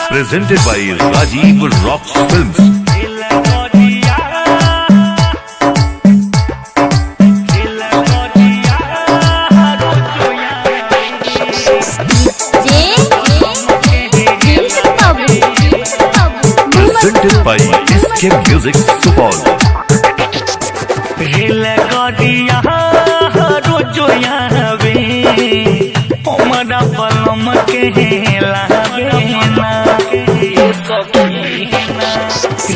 Presented by Rajiv Rocks Films. Presented by Escape Music Support. हमारा पलम के लावे ना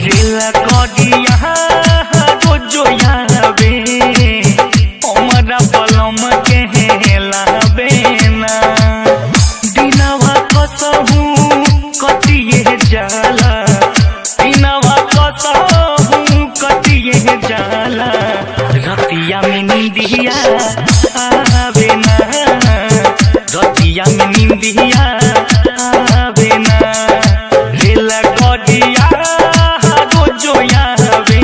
रेल करिया रोजो यावे हमारा पलम के लावे ना दिनवा कसहू कटिए जाला दिनवा कसहू कटिए जाला रतिया में नींदिया आवे ना रतिया में नींदिया आवे ना रेल करिया रोजो यावे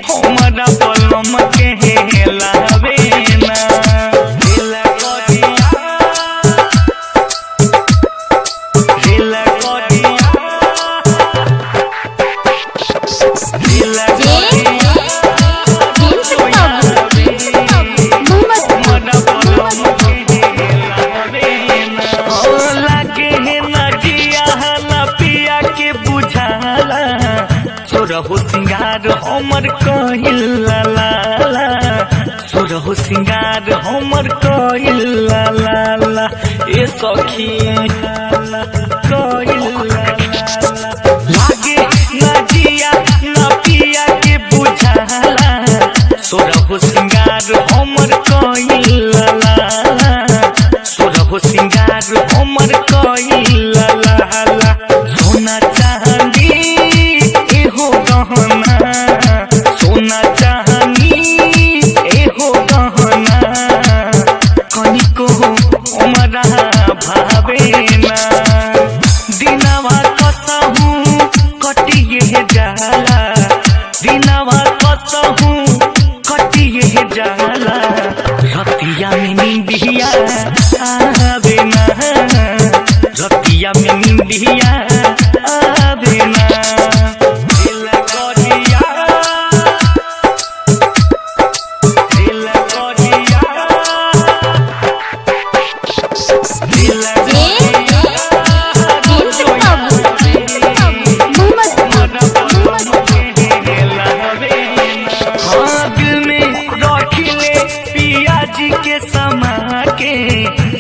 हमारा पलम के लावे ना रेल करिया सोरहो सिंगार हमर कहिल लाला सोरहो सिंगार हमर कहिल लाला ए सखी कहिल लागे ना जिया ना पिया के बुझाला सोरहो सिंगार हमर कहिल लाला सोरहो सिंगार हमर कहिल लाला सोना चांदी सोना चाहनी एहो गहना कनिको हमारा भावे ना दिनवा कसहू कटिए जाला दिनवा कसहू कटिए जाला रतिया में नींदिया आवे ना रतिया में नींदिया आवे ना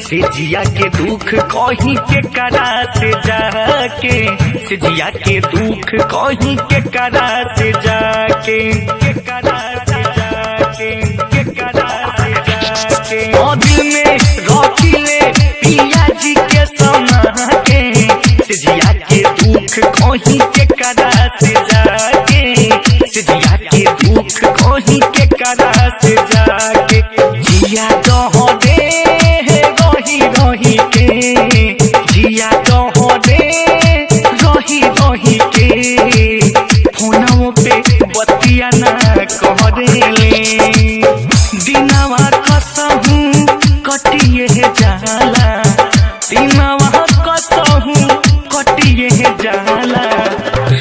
सिजिया के दुख कहीं के करा से जाके सिजिया के दुख कहीं के करा से जाके करा से जाके करा से जाके दिल में रखिले पिया जी के समा के सिजिया के दुख कहीं के करा से जाके सिजिया के दुख कहीं के करा से जाके जिया कह दे रही के जिया कह दे रही के फोनों पे बतिया ना कह देले दिनवा कसहू कटिए जाला दिनवा कसहू कटिए जाला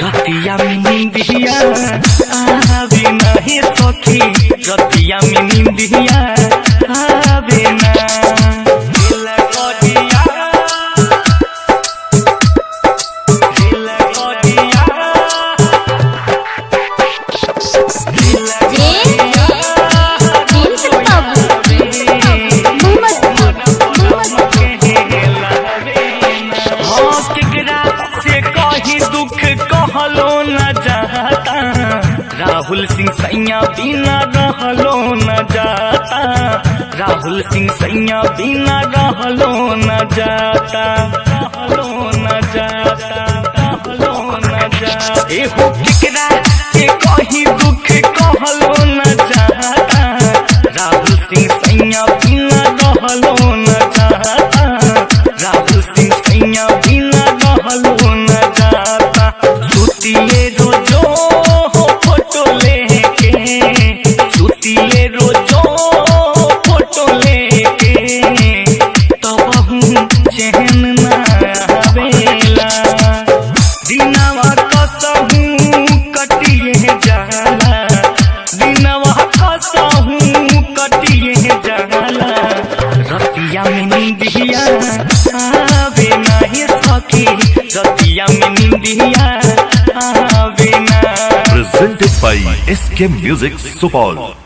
रतिया में नींदिया आवे ना हे सखी रतिया में नींदिया आवे ना राहुल सिंह सैया बिना रहलो न जाता राहुल सिंह सैया बिना रहलो न जाता रहलो न जाता रहलो न जाता एहो केकरा से कहीं दुख कहलो न जाता राहुल सिंह सैया बिना रहलो न जाता राहुल सिंह सैया बिना रहलो न जाता सुतिए रोजो रोजो फोटो लेके तब चैन ना रतिया में नींदिया आवे ना हे सखी, रतिया में नींदिया आवे ना। Presented by SK Music Supal।